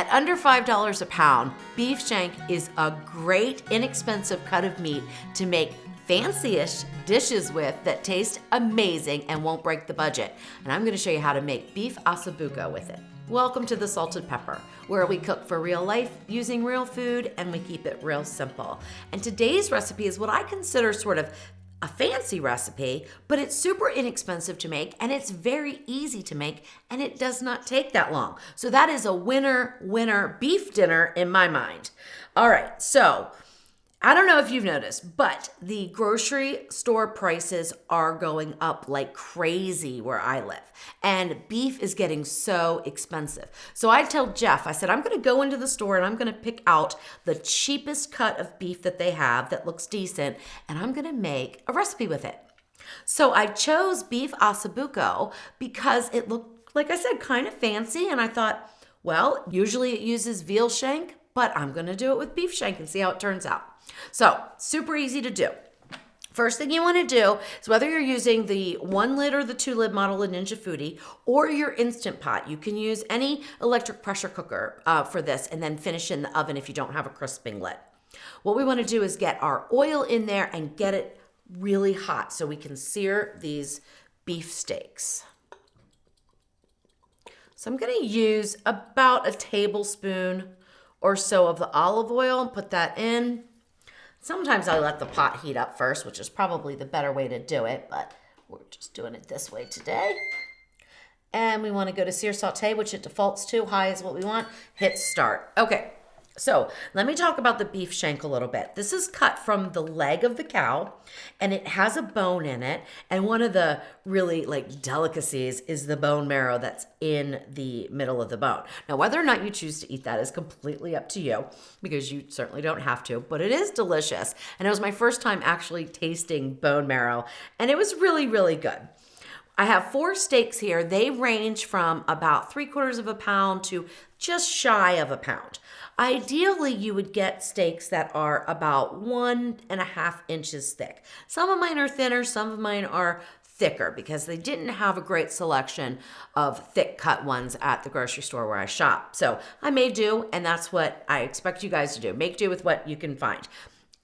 At under $5 a pound, beef shank is a great, inexpensive cut of meat to make fancy-ish dishes with that taste amazing and won't break the budget. And I'm gonna show you how to make beef osso buco with it. Welcome to the Salted Pepper, where we cook for real life using real food and we keep it real simple. And today's recipe is what I consider sort of a fancy recipe, but it's super inexpensive to make and it's very easy to make and it does not take that long. So that is a winner beef dinner in my mind. All right, so I don't know if you've noticed, but the grocery store prices are going up like crazy where I live. And beef is getting so expensive. So I tell Jeff, I said, I'm gonna go into the store and I'm gonna pick out the cheapest cut of beef that they have that looks decent, and I'm gonna make a recipe with it. So I chose beef osso buco because it looked, like I said, kind of fancy. And I thought, well, usually it uses veal shank, but I'm gonna do it with beef shank and see how it turns out. So, super easy to do. First thing you want to do is, whether you're using the 1 lid or the 2 lid model of Ninja Foodie or your Instant Pot, you can use any electric pressure cooker for this and then finish in the oven if you don't have a crisping lid. What we want to do is get our oil in there and get it really hot so we can sear these beef steaks. So I'm going to use about a tablespoon or so of the olive oil and put that in. Sometimes I let the pot heat up first, which is probably the better way to do it, but we're just doing it this way today. And we want to go to sear saute, which it defaults to. High is what we want. Hit start. Okay, so let me talk about the beef shank a little bit. This is cut from the leg of the cow, and it has a bone in it. And one of the really delicacies is the bone marrow that's in the middle of the bone. Now, whether or not you choose to eat that is completely up to you, because you certainly don't have to, but it is delicious. And it was my first time actually tasting bone marrow, and it was really, really good. I have 4 steaks here. They range from about 3/4 of a pound to just shy of a pound. Ideally, you would get steaks that are about 1.5 inches thick. Some of mine are thinner, some of mine are thicker, because they didn't have a great selection of thick cut ones at the grocery store where I shop. So I made do, and that's what I expect you guys to do. Make do with what you can find.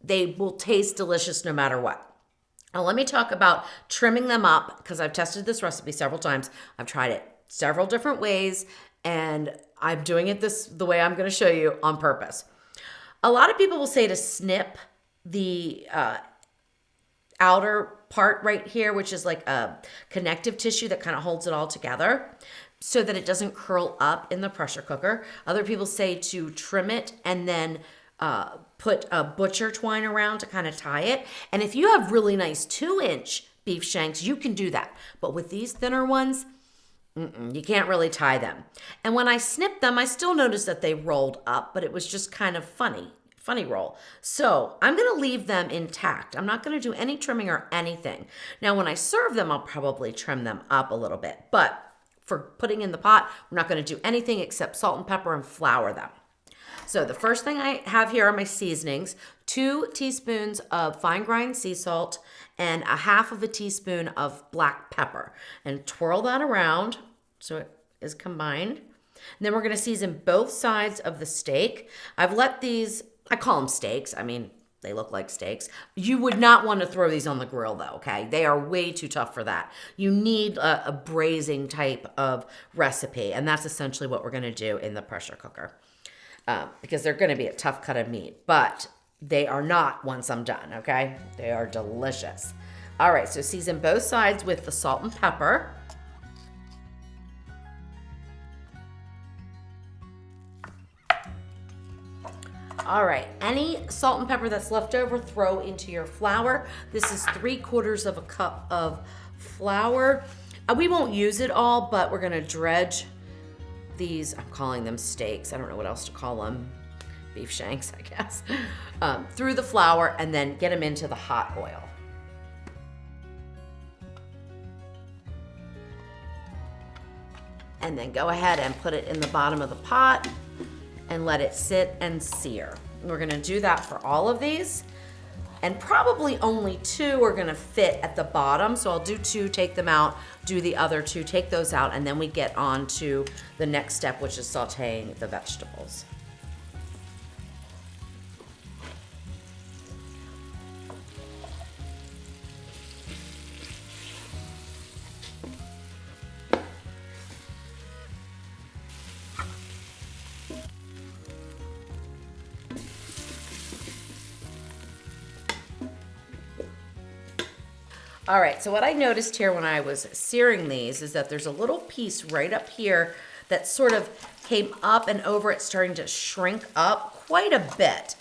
They will taste delicious no matter what. Now, let me talk about trimming them up, because I've tested this recipe several times. I've tried it several different ways, and I'm doing it the way I'm going to show you on purpose. A lot of people will say to snip the outer part right here, which is like a connective tissue that kind of holds it all together so that it doesn't curl up in the pressure cooker. Other people say to trim it and then put a butcher twine around to kind of tie it. And if you have really nice 2-inch beef shanks, you can do that. But with these thinner ones, you can't really tie them. And when I snipped them, I still noticed that they rolled up, but it was just kind of funny roll. So I'm gonna leave them intact. I'm not gonna do any trimming or anything. Now, when I serve them, I'll probably trim them up a little bit, but for putting in the pot, we're not gonna do anything except salt and pepper and flour them. So the first thing I have here are my seasonings: 2 teaspoons of fine grind sea salt and 1/2 teaspoon of black pepper. And twirl that around so it is combined. And then we're gonna season both sides of the steak. I've let these, I call them steaks. I mean, they look like steaks. You would not want to throw these on the grill though, okay? They are way too tough for that. You need a braising type of recipe, and that's essentially what we're gonna do in the pressure cooker. Because they're gonna be a tough cut of meat, but they are not once I'm done, okay? They are delicious. All right, so season both sides with the salt and pepper. All right, any salt and pepper that's left over, throw into your flour. This is 3/4 of a cup of flour. We won't use it all, but we're gonna dredge these, I'm calling them steaks, I don't know what else to call them, beef shanks, I guess, through the flour, and then get them into the hot oil. And then go ahead and put it in the bottom of the pot and let it sit and sear. We're gonna do that for all of these. and probably only 2 are gonna fit at the bottom. So I'll do 2, take them out, do the other 2, take those out, and then we get on to the next step, which is sauteing the vegetables. All right, so what I noticed here when I was searing these is that there's a little piece right up here that sort of came up and over. It's starting to shrink up quite a bit.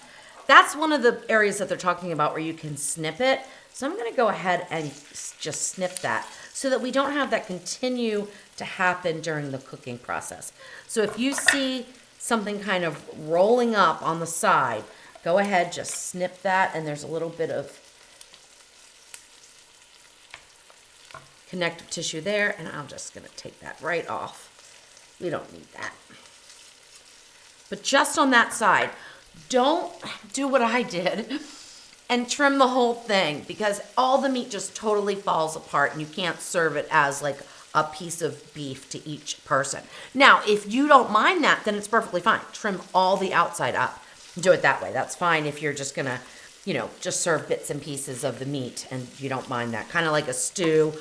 That's one of the areas that they're talking about where you can snip it. So I'm gonna go ahead and just snip that so that we don't have that continue to happen during the cooking process. So if you see something kind of rolling up on the side, go ahead, just snip that, and there's a little bit of connective tissue there, and I'm just gonna take that right off. We don't need that. But just on that side, don't do what I did and trim the whole thing, because all the meat just totally falls apart and you can't serve it as like a piece of beef to each person. Now, if you don't mind that, then it's perfectly fine. Trim all the outside up. Do it that way. That's fine if you're just gonna, you know, just serve bits and pieces of the meat and you don't mind that. Kind of like a stew,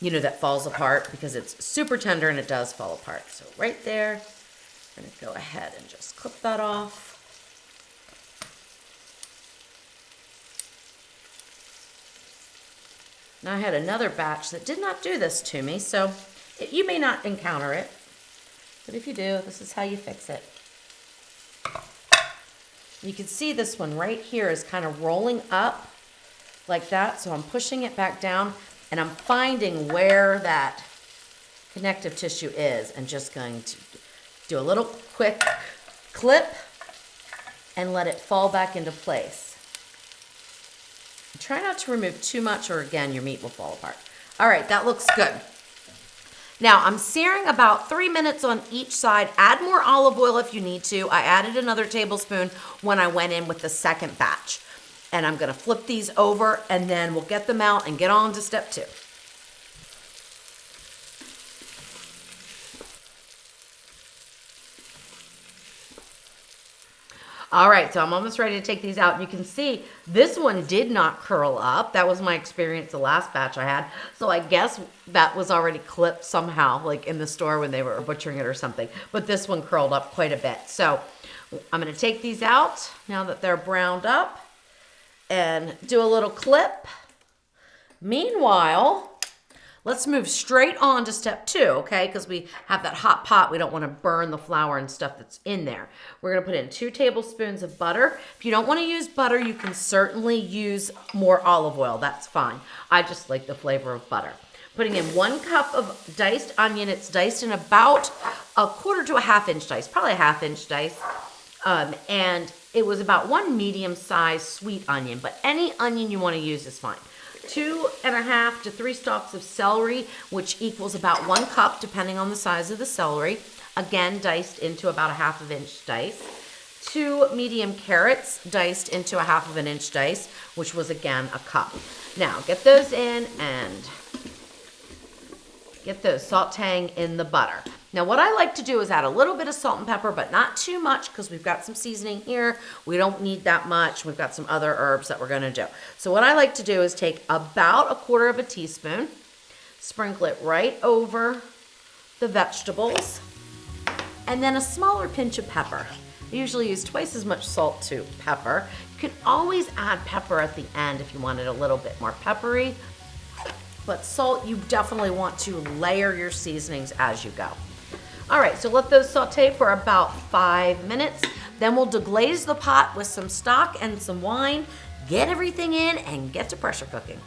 you know, that falls apart because it's super tender and it does fall apart. So right there, I'm gonna go ahead and just clip that off. Now I had another batch that did not do this to me, so you may not encounter it, but if you do, this is how you fix it. You can see this one right here is kind of rolling up like that, so I'm pushing it back down and I'm finding where that connective tissue is and just going to do a little quick clip and let it fall back into place. Try not to remove too much or again your meat will fall apart. All right, that looks good. Now I'm searing about 3 minutes on each side. Add more olive oil if you need to. I added another tablespoon when I went in with the second batch. And I'm gonna flip these over and then we'll get them out and get on to step 2. All right, so I'm almost ready to take these out. And you can see this one did not curl up. That was my experience the last batch I had. So I guess that was already clipped somehow, like in the store when they were butchering it or something. But this one curled up quite a bit. So I'm gonna take these out now that they're browned up and do a little clip. Meanwhile, let's move straight on to step 2, okay? Because we have that hot pot. We don't want to burn the flour and stuff that's in there. We're going to put in 2 tablespoons of butter. If you don't want to use butter, you can certainly use more olive oil. That's fine. I just like the flavor of butter. Putting in 1 cup of diced onion. It's diced in about a 1/4 to a 1/2 inch dice, probably a 1/2 inch dice. And it was about 1 medium-sized sweet onion, but any onion you want to use is fine. 2½ to 3 stalks of celery, which equals about 1 cup, depending on the size of the celery. Again, diced into about a 1/2 inch dice. 2 medium carrots, diced into a 1/2 inch dice, which was again a cup. Now, get those in and get those sauteing in the butter. Now, what I like to do is add a little bit of salt and pepper, but not too much because we've got some seasoning here. We don't need that much. We've got some other herbs that we're gonna do. So what I like to do is take about a 1/4 teaspoon, sprinkle it right over the vegetables, and then a smaller pinch of pepper. I usually use twice as much salt to pepper. You can always add pepper at the end if you want it a little bit more peppery, but salt, you definitely want to layer your seasonings as you go. All right, so let those saute for about 5 minutes. Then we'll deglaze the pot with some stock and some wine, get everything in, and get to pressure cooking.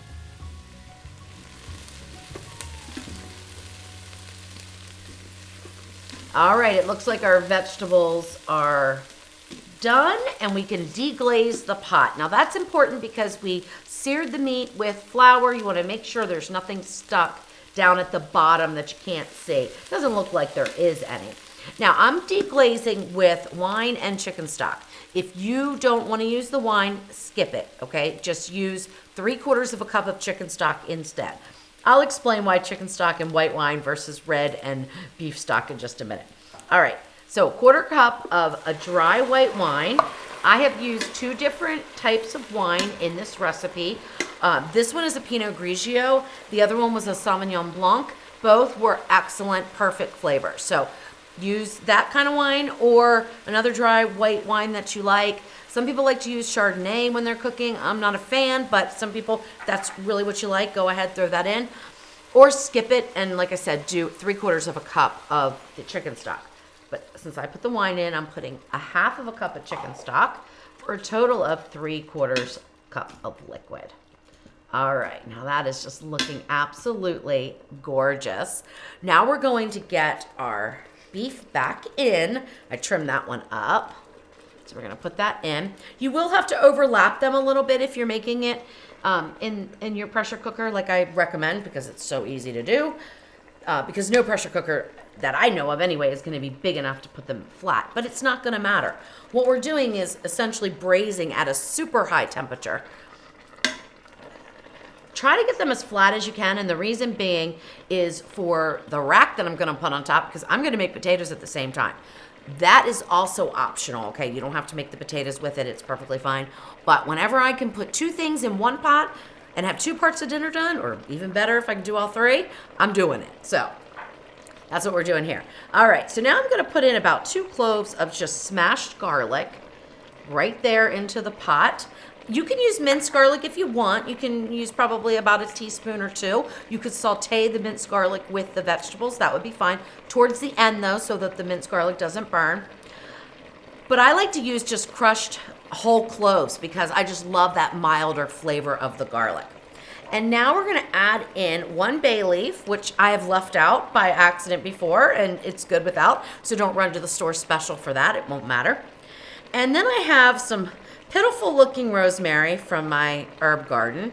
All right, it looks like our vegetables are done and we can deglaze the pot. Now that's important because we seared the meat with flour. You want to make sure there's nothing stuck down at the bottom that you can't see. Doesn't look like there is any. Now I'm deglazing with wine and chicken stock. If you don't want to use the wine, skip it, okay? Just use 3/4 of a cup of chicken stock instead. I'll explain why chicken stock and white wine versus red and beef stock in just a minute. All right, so 1/4 cup of a dry white wine. I have used 2 different types of wine in this recipe. This one is a Pinot Grigio. The other one was a Sauvignon Blanc. Both were excellent, perfect flavor. So use that kind of wine or another dry white wine that you like. Some people like to use Chardonnay when they're cooking. I'm not a fan, but some people, that's really what you like. Go ahead, throw that in. Or skip it and, like I said, do 3/4 of a cup of the chicken stock. But since I put the wine in, I'm putting a 1/2 of a cup of chicken stock for a total of 3/4 cup of liquid. All right, now that is just looking absolutely gorgeous. Now we're going to get our beef back in. I trimmed that one up. So we're gonna put that in. You will have to overlap them a little bit if you're making it in your pressure cooker, like I recommend, because it's so easy to do. Because no pressure cooker that I know of anyway is gonna be big enough to put them flat, but it's not gonna matter. What we're doing is essentially braising at a super high temperature. Try to get them as flat as you can, and the reason being is for the rack that I'm gonna put on top, because I'm gonna make potatoes at the same time. That is also optional, okay? You don't have to make the potatoes with it, it's perfectly fine. But whenever I can put 2 things in one pot and have 2 parts of dinner done, or even better if I can do all 3, I'm doing it. So that's what we're doing here. All right, so now I'm gonna put in about 2 cloves of just smashed garlic right there into the pot. You can use minced garlic if you want. You can use probably about a teaspoon or 2. You could saute the minced garlic with the vegetables. That would be fine. Towards the end, though, so that the minced garlic doesn't burn. But I like to use just crushed whole cloves because I just love that milder flavor of the garlic. And now we're gonna add in 1 bay leaf, which I have left out by accident before, and it's good without. So don't run to the store special for that. It won't matter. And then I have some pitiful looking rosemary from my herb garden.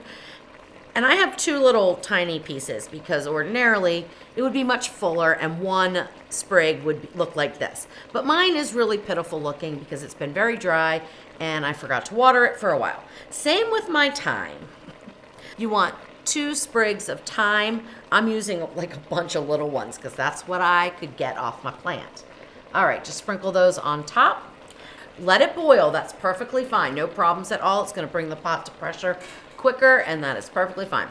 And I have 2 little tiny pieces because ordinarily it would be much fuller and 1 sprig would look like this. But mine is really pitiful looking because it's been very dry and I forgot to water it for a while. Same with my thyme. You want 2 sprigs of thyme. I'm using like a bunch of little ones because that's what I could get off my plant. All right, just sprinkle those on top. Let it boil, that's perfectly fine. No problems at all. It's gonna bring the pot to pressure quicker, and that is perfectly fine.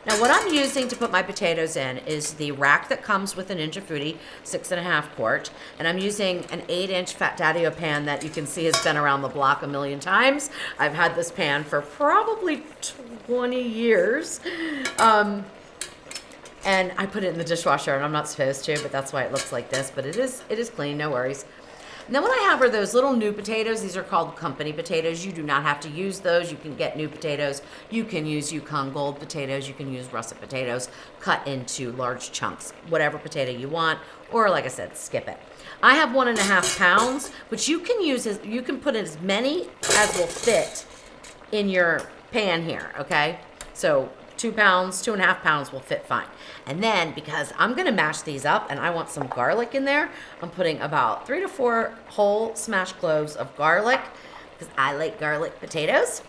Now what I'm using to put my potatoes in is the rack that comes with a Ninja Foodi 6.5 quart, and I'm using an 8-inch Fat Daddy-O pan that you can see has been around the block a million times. I've had this pan for probably 20 years. And I put it in the dishwasher, and I'm not supposed to, but that's why it looks like this, but it is clean, no worries. And then what I have are those little new potatoes. These are called company potatoes. You do not have to use those. You can get new potatoes. You can use Yukon Gold potatoes. You can use russet potatoes cut into large chunks, whatever potato you want, or like I said, skip it. I have 1.5 pounds, but you can put as many as will fit in your pan here, okay? So 2 pounds, 2.5 pounds will fit fine. And then because I'm gonna mash these up and I want some garlic in there, I'm putting about 3 to 4 whole smashed cloves of garlic because I like garlic potatoes.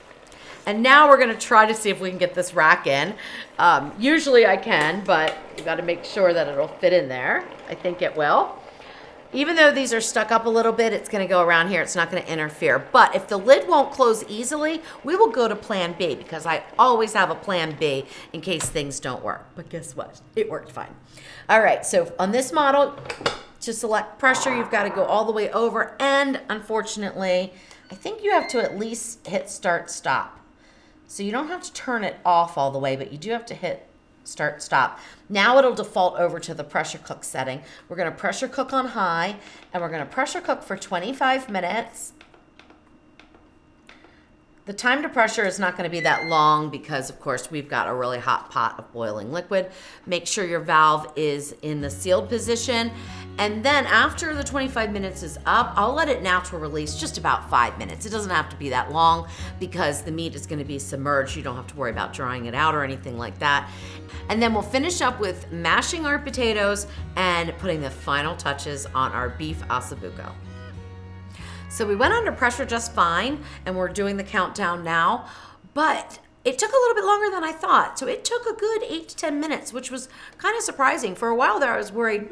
And now we're gonna try to see if we can get this rack in. Usually I can, but you gotta make sure that it'll fit in there. I think it will. Even though these are stuck up a little bit, it's gonna go around here. It's not gonna interfere. But if the lid won't close easily, we will go to plan B because I always have a plan B in case things don't work. But guess what? It worked fine. All right, so on this model, to select pressure, you've gotta go all the way over. And unfortunately, I think you have to at least hit start stop. So you don't have to turn it off all the way, but you do have to hit start stop. Now it'll default over to the pressure cook setting. We're gonna pressure cook on high and we're gonna pressure cook for 25 minutes. The time to pressure is not gonna be that long because of course we've got a really hot pot of boiling liquid. Make sure your valve is in the sealed position And then after the 25 minutes is up, I'll let it natural release just about 5 minutes. It doesn't have to be that long because the meat is gonna be submerged. You don't have to worry about drying it out or anything like that. And then we'll finish up with mashing our potatoes and putting the final touches on our beef osso buco. So we went under pressure just fine, and we're doing the countdown now, but it took a little bit longer than I thought. So it took a good 8 to 10 minutes, which was kind of surprising. For a while there, I was worried,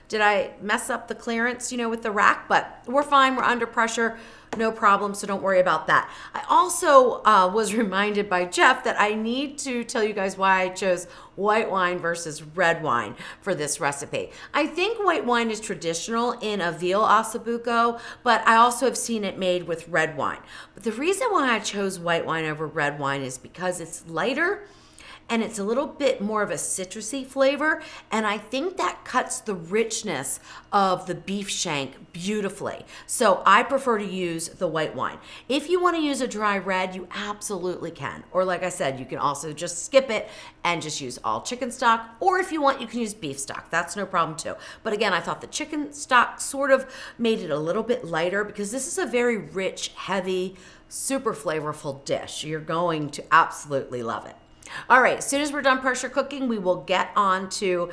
did I mess up the clearance, with the rack? But we're fine, we're under pressure, no problem, so don't worry about that. I also was reminded by Jeff that I need to tell you guys why I chose white wine versus red wine for this recipe. I think white wine is traditional in a veal osso buco, but I also have seen it made with red wine. But the reason why I chose white wine over red wine is because it's lighter and it's a little bit more of a citrusy flavor, and I think that cuts the richness of the beef shank beautifully. So I prefer to use the white wine. If you want to use a dry red, you absolutely can. Or like I said, you can also just skip it and just use all chicken stock, or if you want, you can use beef stock. That's no problem too. But again, I thought the chicken stock sort of made it a little bit lighter because this is a very rich, heavy, super flavorful dish. You're going to absolutely love it. All right, as soon as we're done pressure cooking, we will get on to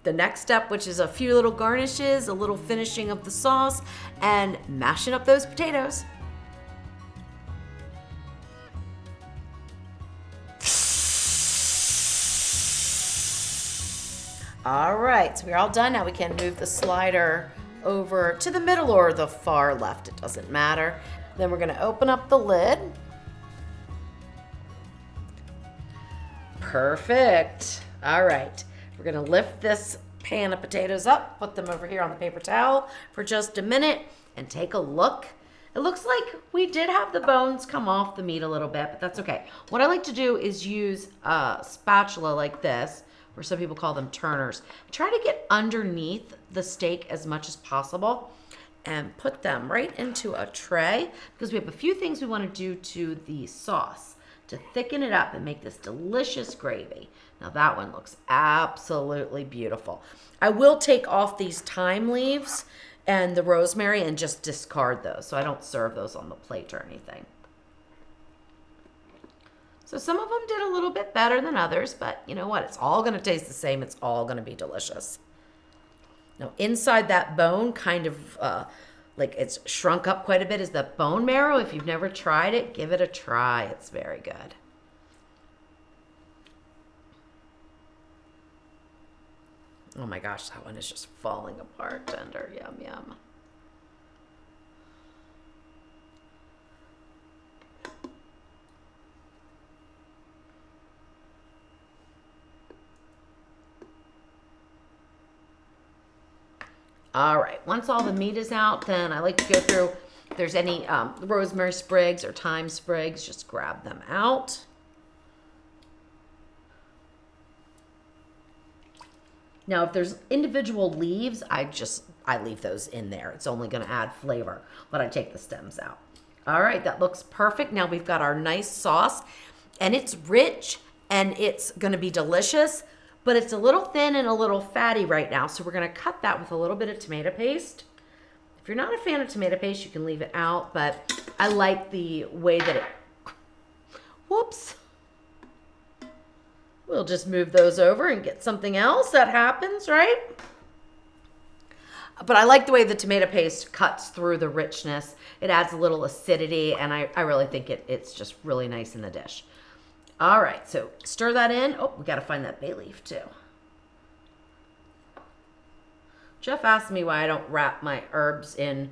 the next step, which is a few little garnishes, a little finishing of the sauce, and mashing up those potatoes. All right, so we're all done. Now we can move the slider over to the middle or the far left. It doesn't matter. Then we're gonna open up the lid. Perfect. All right, we're gonna lift this pan of potatoes up, put them over here on the paper towel for just a minute, and take a look. It looks like we did have the bones come off the meat a little bit, but that's okay. What I like to do is use a spatula like this, or some people call them turners. Try to get underneath the steak as much as possible and put them right into a tray because we have a few things we want to do to the sauce to thicken it up and make this delicious gravy. Now that one looks absolutely beautiful. I will take off these thyme leaves and the rosemary and just discard those so I don't serve those on the plate or anything. So some of them did a little bit better than others, but you know what? It's all gonna taste the same. It's all gonna be delicious. Now inside that bone kind of like it's shrunk up quite a bit is the bone marrow. If you've never tried it, give it a try. It's very good. Oh my gosh, that one is just falling apart tender. Yum, yum. All right, once all the meat is out, then I like to go through, if there's any rosemary sprigs or thyme sprigs, just grab them out. Now, if there's individual leaves, I leave those in there. It's only gonna add flavor, but I take the stems out. All right, that looks perfect. Now we've got our nice sauce, and it's rich, and it's gonna be delicious, but it's a little thin and a little fatty right now, so we're gonna cut that with a little bit of tomato paste. If you're not a fan of tomato paste, you can leave it out, but I like the way that it, whoops. We'll just move those over and get something else. That happens, right? But I like the way the tomato paste cuts through the richness. It adds a little acidity, and I really think it's just really nice in the dish. All right, so stir that in. Oh, we got to find that bay leaf too. Jeff asked me why I don't wrap my herbs in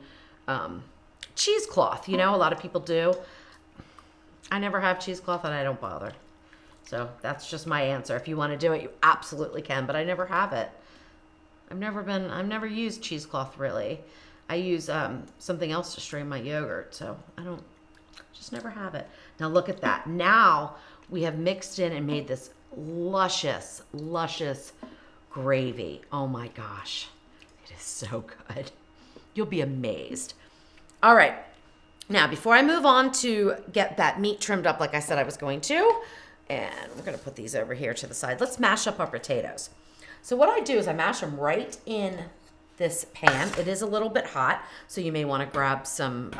cheesecloth. You know, a lot of people do. I never have cheesecloth and I don't bother. So that's just my answer. If you want to do it, you absolutely can, but I never have it. I've never used cheesecloth really. I use something else to strain my yogurt, so I just never have it. Now look at that. Now we have mixed in and made this luscious, luscious gravy. Oh my gosh, it is so good. You'll be amazed. All right, now before I move on to get that meat trimmed up like I said I was going to, and we're gonna put these over here to the side. Let's mash up our potatoes. So what I do is I mash them right in this pan. It is a little bit hot, so you may want to grab some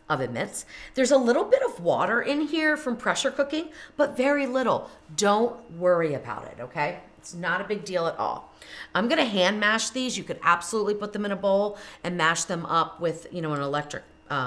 oven mitts. There's a little bit of water in here from pressure cooking, but very little. Don't worry about it, okay? It's not a big deal at all. I'm gonna hand mash these. You could absolutely put them in a bowl and mash them up with, an electric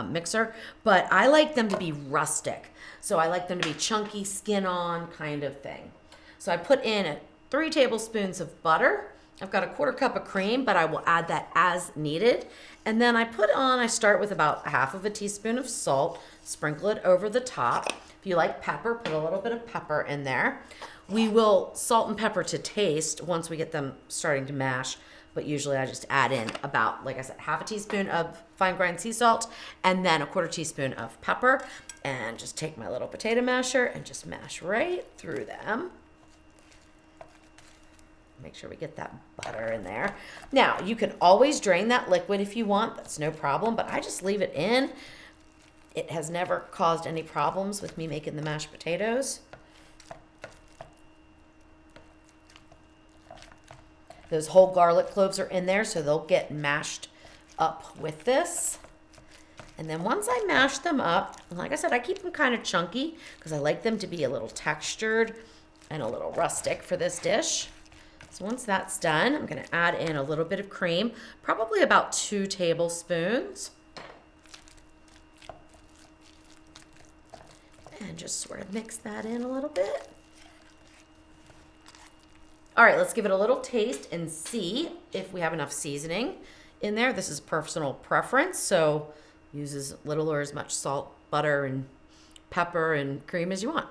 mixer, but I like them to be rustic. So I like them to be chunky, skin on kind of thing. So I put in 3 tablespoons of butter. I've got a 1/4 cup of cream, but I will add that as needed. And then I start with about 1/2 teaspoon of salt, sprinkle it over the top. If you like pepper, put a little bit of pepper in there. We will salt and pepper to taste once we get them starting to mash, but usually I just add in about, like I said, 1/2 teaspoon of fine grind sea salt and then a 1/4 teaspoon of pepper, and just take my little potato masher and just mash right through them. Make sure we get that butter in there. Now, you can always drain that liquid if you want. That's no problem, but I just leave it in. It has never caused any problems with me making the mashed potatoes. Those whole garlic cloves are in there, so they'll get mashed up with this. And then once I mash them up, like I said, I keep them kind of chunky because I like them to be a little textured and a little rustic for this dish. So once that's done, I'm going to add in a little bit of cream, probably about 2 tablespoons. And just sort of mix that in a little bit. All right, let's give it a little taste and see if we have enough seasoning in there. This is personal preference, so use as little or as much salt, butter, and pepper and cream as you want.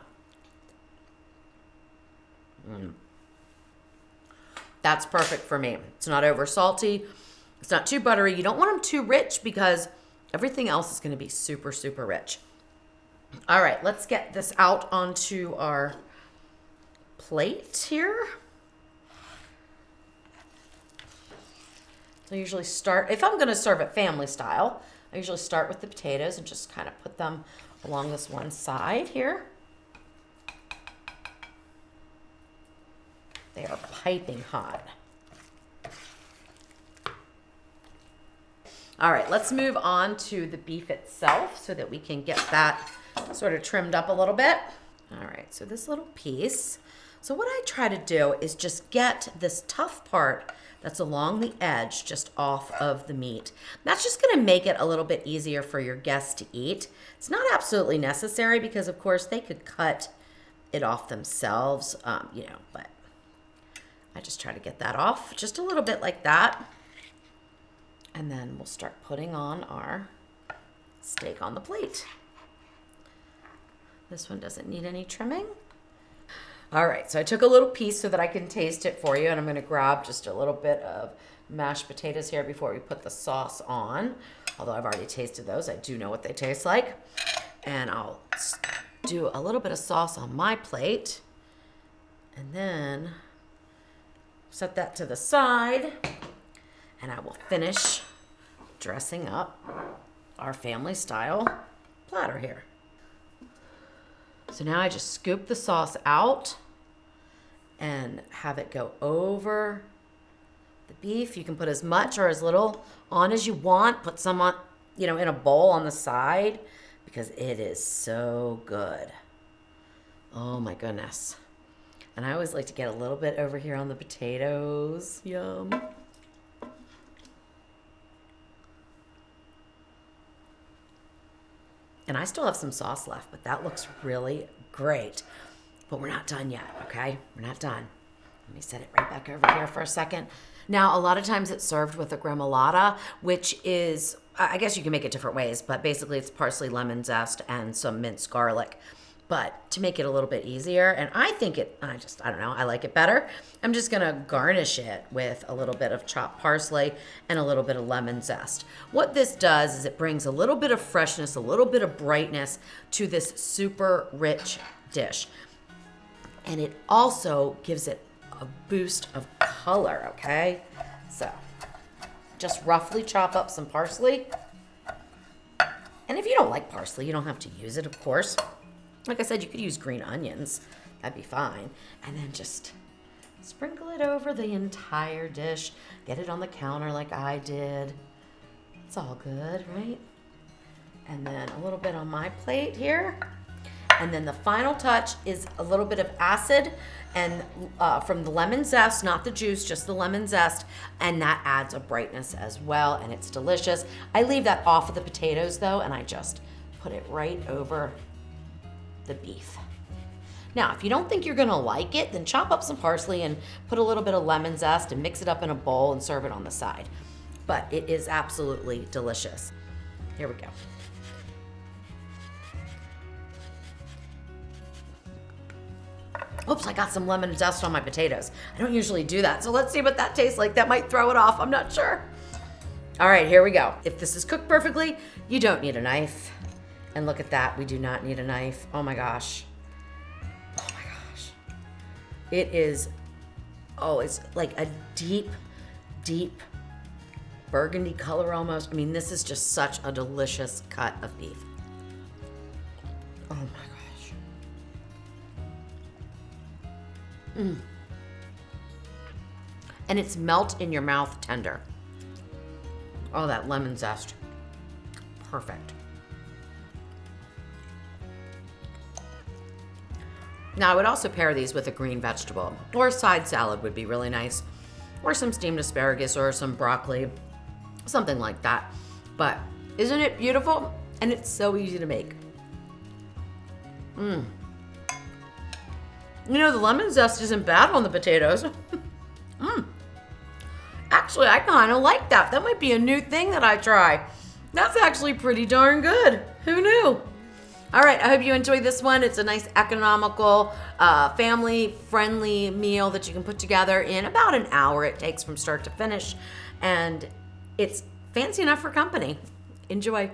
That's perfect for me. It's not over salty. It's not too buttery. You don't want them too rich because everything else is going to be super, super rich. All right, let's get this out onto our plate here. So I usually start, if I'm going to serve it family style, I usually start with the potatoes and just kind of put them along this one side here. They are piping hot. All right, let's move on to the beef itself so that we can get that sort of trimmed up a little bit. All right, so this little piece. So what I try to do is just get this tough part that's along the edge just off of the meat. That's just gonna make it a little bit easier for your guests to eat. It's not absolutely necessary because of course they could cut it off themselves, but I just try to get that off just a little bit like that. And then we'll start putting on our steak on the plate. This one doesn't need any trimming. All right, so I took a little piece so that I can taste it for you, and I'm gonna grab just a little bit of mashed potatoes here before we put the sauce on. Although I've already tasted those, I do know what they taste like. And I'll do a little bit of sauce on my plate, and then set that to the side, and I will finish dressing up our family style platter here. So now I just scoop the sauce out and have it go over the beef. You can put as much or as little on as you want. Put some on, in a bowl on the side because it is so good. Oh my goodness. And I always like to get a little bit over here on the potatoes. Yum. And I still have some sauce left, but that looks really great. But we're not done yet, okay? We're not done. Let me set it right back over here for a second. Now, a lot of times it's served with a gremolata, which is, I guess you can make it different ways, but basically it's parsley, lemon zest, and some minced garlic. But to make it a little bit easier, and I think I don't know, I like it better. I'm just gonna garnish it with a little bit of chopped parsley and a little bit of lemon zest. What this does is it brings a little bit of freshness, a little bit of brightness to this super rich dish. And it also gives it a boost of color, okay? So, just roughly chop up some parsley. And if you don't like parsley, you don't have to use it, of course. Like I said, you could use green onions. That'd be fine. And then just Sprinkle it over the entire dish. Get it on the counter like I did. It's all good, right? And then a little bit on my plate here. And then the final touch is a little bit of acid and from the lemon zest, not the juice, just the lemon zest. And that adds a brightness as well, and it's delicious. I leave that off of the potatoes though, and I just put it right over the beef. Now, if you don't think you're gonna like it, then chop up some parsley and put a little bit of lemon zest and mix it up in a bowl and serve it on the side. But it is absolutely delicious. Here we go. Oops, I got some lemon zest on my potatoes. I don't usually do that, so let's see what that tastes like. That might throw it off, I'm not sure. All right, here we go. If this is cooked perfectly, you don't need a knife. And look at that, we do not need a knife. Oh my gosh. Oh my gosh. It is, oh, it's like a deep, deep burgundy color almost. I mean, this is just such a delicious cut of beef. Oh my gosh. And it's melt in your mouth tender. Oh, that lemon zest. Perfect. Now, I would also pair these with a green vegetable, or a side salad would be really nice, or some steamed asparagus or some broccoli, something like that. But isn't it beautiful? And it's so easy to make. You know, the lemon zest isn't bad on the potatoes. Actually, I kind of like that. That might be a new thing that I try. That's actually pretty darn good. Who knew? All right, I hope you enjoyed this one. It's a nice, economical, family-friendly meal that you can put together in about an hour. It takes from start to finish, and it's fancy enough for company. Enjoy.